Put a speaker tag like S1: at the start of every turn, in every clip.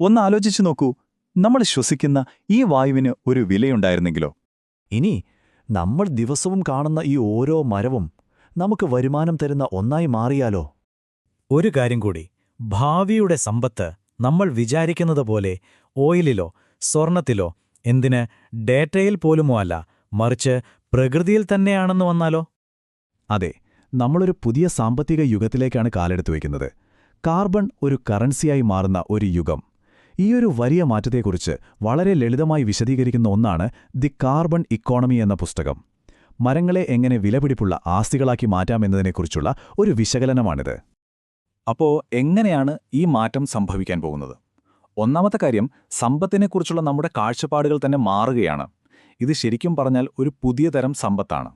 S1: ഒന്ന് ആലോചിച്ചു നോക്കൂ, നമ്മൾ ശ്വസിക്കുന്ന ഈ വായുവിന് ഒരു വിലയുണ്ടായിരുന്നെങ്കിലോ?
S2: ഇനി നമ്മൾ ദിവസവും കാണുന്ന ഈ ഓരോ മരവും നമുക്ക് വരുമാനം തരുന്ന ഒന്നായി മാറിയാലോ?
S3: ഒരു കാര്യം കൂടി, ഭാവിയുടെ സമ്പത്ത് നമ്മൾ വിചാരിക്കുന്നത് പോലെ ഓയിലിലോ സ്വർണത്തിലോ എന്തിന് ഡേറ്റയിൽ പോലുമോ അല്ല, മറിച്ച് പ്രകൃതിയിൽ തന്നെയാണെന്ന് വന്നാലോ?
S2: അതെ, നമ്മളൊരു പുതിയ സാമ്പത്തിക യുഗത്തിലേക്കാണ് കാലെടുത്തു വയ്ക്കുന്നത്. കാർബൺ ഒരു കറൻസിയായി മാറുന്ന ഒരു യുഗം. ഈയൊരു വലിയ മാറ്റത്തെക്കുറിച്ച് വളരെ ലളിതമായി വിശദീകരിക്കുന്ന ഒന്നാണ് ദി കാർബൺ ഇക്കോണമി എന്ന പുസ്തകം. മരങ്ങളെ എങ്ങനെ വിലപിടിപ്പുള്ള ആസ്തികളാക്കി മാറ്റാമെന്നതിനെക്കുറിച്ചുള്ള ഒരു വിശകലനമാണിത്.
S1: അപ്പോ എങ്ങനെയാണ് ഈ മാറ്റം സംഭവിക്കാൻ പോകുന്നത്? ഒന്നാമത്തെ കാര്യം, സമ്പത്തിനെക്കുറിച്ചുള്ള നമ്മുടെ കാഴ്ചപ്പാടുകൾ തന്നെ മാറുകയാണ്. ഇത് ശരിക്കും പറഞ്ഞാൽ ഒരു പുതിയ തരം സമ്പത്താണ്.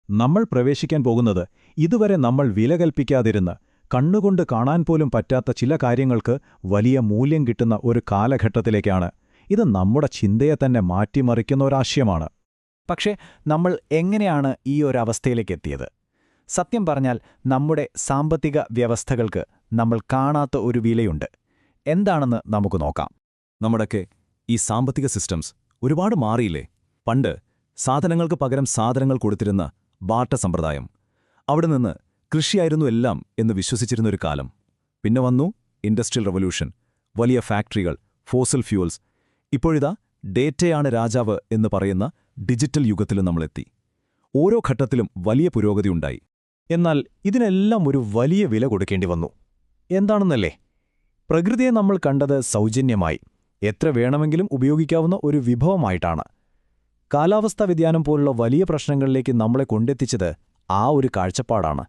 S2: നമ്മൾ പ്രവേശിക്കാൻ പോകുന്നത് ഇതുവരെ നമ്മൾ വില കൽപ്പിക്കാതിരുന്ന് കണ്ണുകൊണ്ട് കാണാൻ പോലും പറ്റാത്ത ചില കാര്യങ്ങൾക്ക് വലിയ മൂല്യം കിട്ടുന്ന ഒരു കാലഘട്ടത്തിലേക്കാണ്. ഇത് നമ്മുടെ ചിന്തയെ തന്നെ മാറ്റിമറിക്കുന്ന ഒരാശയമാണ്.
S4: പക്ഷേ നമ്മൾ എങ്ങനെയാണ് ഈ ഒരവസ്ഥയിലേക്ക് എത്തിയത്? സത്യം പറഞ്ഞാൽ നമ്മുടെ സാമ്പത്തിക വ്യവസ്ഥകൾക്ക് നമ്മൾ കാണാത്ത ഒരു വിലയുണ്ട്. എന്താണെന്ന് നമുക്ക് നോക്കാം.
S2: നമ്മുടെയൊക്കെ ഈ സാമ്പത്തിക സിസ്റ്റംസ് ഒരുപാട് മാറിയില്ലേ? പണ്ട് സാധനങ്ങൾക്ക് പകരം സാധനങ്ങൾ കൊടുത്തിരുന്ന ബാട്ട സമ്പ്രദായം, അവിടെ നിന്ന് കൃഷിയായിരുന്നു എല്ലാം എന്ന് വിശ്വസിച്ചിരുന്നൊരു കാലം. പിന്നെ വന്നു ഇൻഡസ്ട്രിയൽ റവല്യൂഷൻ, വലിയ ഫാക്ടറികൾ, ഫോസിൽ ഫ്യൂവൽസ്. ഇപ്പോഴിതാ ഡേറ്റയാണ് രാജാവ് എന്ന് പറയുന്ന ഡിജിറ്റൽ യുഗത്തിലും നമ്മളെത്തി. ഓരോ ഘട്ടത്തിലും വലിയ പുരോഗതിയുണ്ടായി. എന്നാൽ ഇതിനെല്ലാം ഒരു വലിയ വില കൊടുക്കേണ്ടി വന്നു. എന്താണെന്നല്ലേ? പ്രകൃതിയെ നമ്മൾ കണ്ടത് സൗജന്യമായി, എത്ര വേണമെങ്കിലും ഉപയോഗിക്കാവുന്ന ഒരു വിഭവമായിട്ടാണ്. കാലാവസ്ഥാ വ്യതിയാനം പോലുള്ള വലിയ പ്രശ്നങ്ങളിലേക്ക് നമ്മളെ കൊണ്ടെത്തിച്ചത് ആ ഒരു കാഴ്ചപ്പാടാണ്.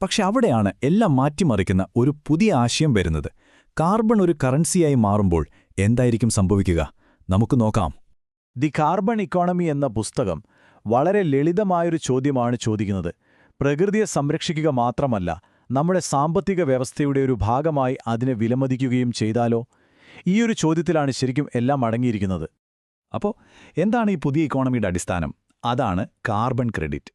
S1: പക്ഷെ അവിടെയാണ് എല്ലാം മാറ്റിമറിക്കുന്ന ഒരു പുതിയ ആശയം വരുന്നത്. കാർബൺ ഒരു കറൻസിയായി മാറുമ്പോൾ എന്തായിരിക്കും സംഭവിക്കുക? നമുക്ക് നോക്കാം.
S2: ദി കാർബൺ ഇക്കോണമി എന്ന പുസ്തകം വളരെ ലളിതമായൊരു ചോദ്യമാണ് ചോദിക്കുന്നത്. പ്രകൃതിയെ സംരക്ഷിക്കുക മാത്രമല്ല, നമ്മുടെ സാമ്പത്തിക വ്യവസ്ഥയുടെ ഒരു ഭാഗമായി അതിനെ വിലമതിക്കുകയും ചെയ്താലോ? ഈയൊരു ചോദ്യത്തിലാണ് ശരിക്കും എല്ലാം അടങ്ങിയിരിക്കുന്നത്.
S1: അപ്പോൾ എന്താണ് ഈ പുതിയ ഇക്കോണമിയുടെ അടിസ്ഥാനം? അതാണ് കാർബൺ ക്രെഡിറ്റ്.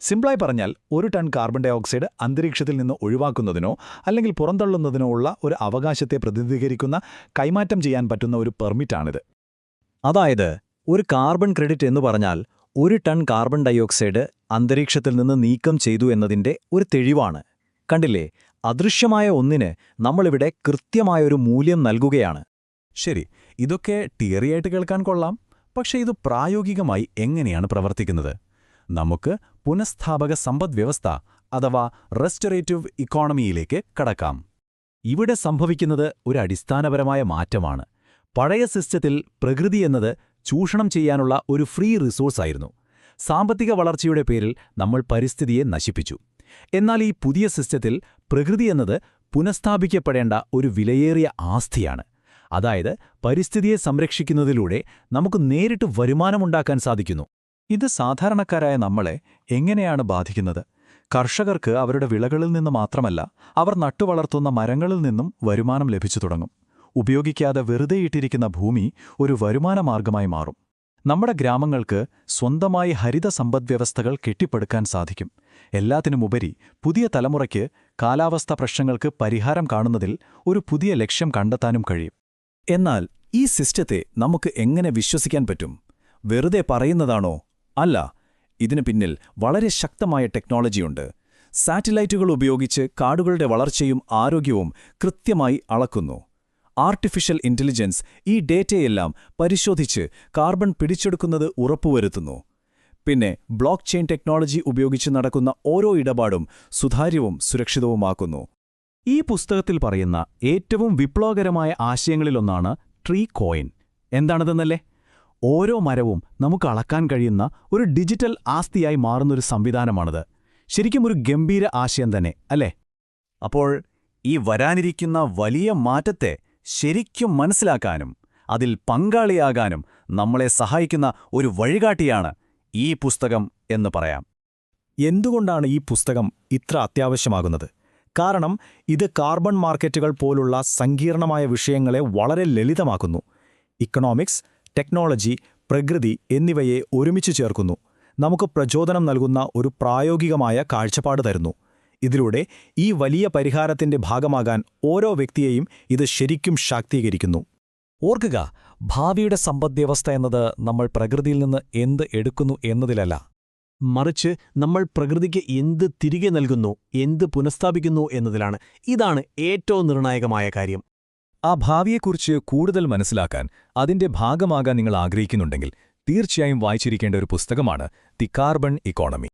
S1: സിംപിളായി പറഞ്ഞാൽ, ഒരു ടൺ കാർബൺ ഡയോക്സൈഡ് അന്തരീക്ഷത്തിൽ നിന്ന് ഒഴിവാക്കുന്നതിനോ അല്ലെങ്കിൽ പുറന്തള്ളുന്നതിനോ ഉള്ള ഒരു അവകാശത്തെ പ്രതിനിധീകരിക്കുന്ന കൈമാറ്റം ചെയ്യാൻ പറ്റുന്ന ഒരു പെർമിറ്റാണിത്.
S4: അതായത് ഒരു കാർബൺ ക്രെഡിറ്റ് എന്ന് പറഞ്ഞാൽ ഒരു ടൺ കാർബൺ ഡയോക്സൈഡ് അന്തരീക്ഷത്തിൽ നിന്ന് നീക്കം ചെയ്തു എന്നതിൻ്റെ ഒരു തെളിവാണ്. കണ്ടില്ലേ? അദൃശ്യമായ ഒന്നിന് നമ്മളിവിടെ കൃത്യമായൊരു മൂല്യം നൽകുകയാണ്.
S1: ശരി, ഇതൊക്കെ തിയറിയായിട്ട് കേൾക്കാൻ കൊള്ളാം. പക്ഷേ ഇത് പ്രായോഗികമായി എങ്ങനെയാണ് പ്രവർത്തിക്കുന്നത്? നമുക്ക് പുനഃസ്ഥാപക സമ്പദ്വ്യവസ്ഥ അഥവാ റെസ്റ്റോറേറ്റീവ് ഇക്കോണമിയിലേക്ക് കടക്കാം. ഇവിടെ സംഭവിക്കുന്നത് ഒരു അടിസ്ഥാനപരമായ മാറ്റമാണ്. പഴയ സിസ്റ്റത്തിൽ പ്രകൃതി എന്നത് ചൂഷണം ചെയ്യാനുള്ള ഒരു ഫ്രീ റിസോഴ്സായിരുന്നു. സാമ്പത്തിക വളർച്ചയുടെ പേരിൽ നമ്മൾ പരിസ്ഥിതിയെ നശിപ്പിച്ചു. എന്നാൽ ഈ പുതിയ സിസ്റ്റത്തിൽ പ്രകൃതി എന്നത് പുനഃസ്ഥാപിക്കപ്പെടേണ്ട ഒരു വിലയേറിയ ആസ്തിയാണ്. അതായത് പരിസ്ഥിതിയെ സംരക്ഷിക്കുന്നതിലൂടെ നമുക്ക് നേരിട്ട് വരുമാനമുണ്ടാക്കാൻ സാധിക്കുന്നു.
S2: ഇത് സാധാരണക്കാരായ നമ്മളെ എങ്ങനെയാണ് ബാധിക്കുന്നത്? കർഷകർക്ക് അവരുടെ വിളകളിൽ നിന്ന് മാത്രമല്ല, അവർ നട്ടുവളർത്തുന്ന മരങ്ങളിൽ നിന്നും വരുമാനം ലഭിച്ചു തുടങ്ങും. ഉപയോഗിക്കാതെ വെറുതെയിട്ടിരിക്കുന്ന ഭൂമി ഒരു വരുമാനമാർഗമായി മാറും. നമ്മുടെ ഗ്രാമങ്ങൾക്ക് സ്വന്തമായി ഹരിത സമ്പദ്വ്യവസ്ഥകൾ കെട്ടിപ്പടുക്കാൻ സാധിക്കും. എല്ലാത്തിനുമുപരി പുതിയ തലമുറയ്ക്ക് കാലാവസ്ഥാ പ്രശ്നങ്ങൾക്ക് പരിഹാരം കാണുന്നതിൽ ഒരു പുതിയ ലക്ഷ്യം കണ്ടെത്താനും കഴിയും.
S1: എന്നാൽ ഈ സിസ്റ്റത്തെ നമുക്ക് എങ്ങനെ വിശ്വസിക്കാൻ പറ്റും? വെറുതെ പറയുന്നതാണോ? അല്ല, ഇതിനു പിന്നിൽ വളരെ ശക്തമായ ടെക്നോളജിയുണ്ട്. സാറ്റലൈറ്റുകൾ ഉപയോഗിച്ച് കാടുകളുടെ വളർച്ചയും ആരോഗ്യവും കൃത്യമായി അളക്കുന്നു. ആർട്ടിഫിഷ്യൽ ഇന്റലിജൻസ് ഈ ഡേറ്റയെല്ലാം പരിശോധിച്ച് കാർബൺ പിടിച്ചെടുക്കുന്നത് ഉറപ്പുവരുത്തുന്നു. പിന്നെ ബ്ലോക്ക് ചെയിൻ ടെക്നോളജി ഉപയോഗിച്ച് നടക്കുന്ന ഓരോ ഇടപാടും സുതാര്യവും സുരക്ഷിതവുമാക്കുന്നു.
S2: ഈ പുസ്തകത്തിൽ പറയുന്ന ഏറ്റവും വിപ്ലവകരമായ ആശയങ്ങളിലൊന്നാണ് ട്രീ കോയിൻ. എന്താണതെന്നല്ലേ? ഓരോ മരവും നമുക്ക് അളക്കാൻ കഴിയുന്ന ഒരു ഡിജിറ്റൽ ആസ്തിയായി മാറുന്നൊരു സംവിധാനമാണിത്. ശരിക്കും ഒരു ഗംഭീര ആശയം തന്നെ, അല്ലേ?
S1: അപ്പോൾ ഈ വരാനിരിക്കുന്ന വലിയ മാറ്റത്തെ ശരിക്കും മനസ്സിലാക്കാനും അതിൽ പങ്കാളിയാകാനും നമ്മളെ സഹായിക്കുന്ന ഒരു വഴികാട്ടിയാണ് ഈ പുസ്തകം എന്ന് പറയാം.
S3: എന്തുകൊണ്ടാണ് ഈ പുസ്തകം ഇത്ര അത്യാവശ്യമാകുന്നത്? കാരണം ഇത് കാർബൺ മാർക്കറ്റുകൾ പോലുള്ള സങ്കീർണമായ വിഷയങ്ങളെ വളരെ ലളിതമാക്കുന്നു. ഇക്കണോമിക്സ്, ടെക്നോളജി, പ്രകൃതി എന്നിവയെ ഒരുമിച്ച് ചേർക്കുന്നു. നമുക്ക് പ്രചോദനം നൽകുന്ന ഒരു പ്രായോഗികമായ കാഴ്ചപ്പാട് തരുന്നു. ഇതിലൂടെ ഈ വലിയ പരിഹാരത്തിന്റെ ഭാഗമാകാൻ ഓരോ വ്യക്തിയെയും ഇത് ശരിക്കും ശാക്തീകരിക്കുന്നു. ഓർക്കുക, ഭാവിയുടെ സമ്പദ്വ്യവസ്ഥ എന്നത് നമ്മൾ പ്രകൃതിയിൽ നിന്ന് എന്ത് എടുക്കുന്നു എന്നതിലല്ല,
S5: മറിച്ച് നമ്മൾ പ്രകൃതിക്ക് എന്ത് തിരികെ നൽകുന്നു, എന്ത് പുനഃസ്ഥാപിക്കുന്നു എന്നതിലാണ്. ഇതാണ് ഏറ്റവും നിർണായകമായ കാര്യം.
S2: ആ ഭാവിയെക്കുറിച്ച് കൂടുതൽ മനസ്സിലാക്കാൻ, അതിന്റെ ഭാഗമാകാൻ നിങ്ങൾ ആഗ്രഹിക്കുന്നുണ്ടെങ്കിൽ തീർച്ചയായും വായിച്ചിരിക്കേണ്ട ഒരു പുസ്തകമാണ് ദി കാർബൺ ഇക്കോണമി.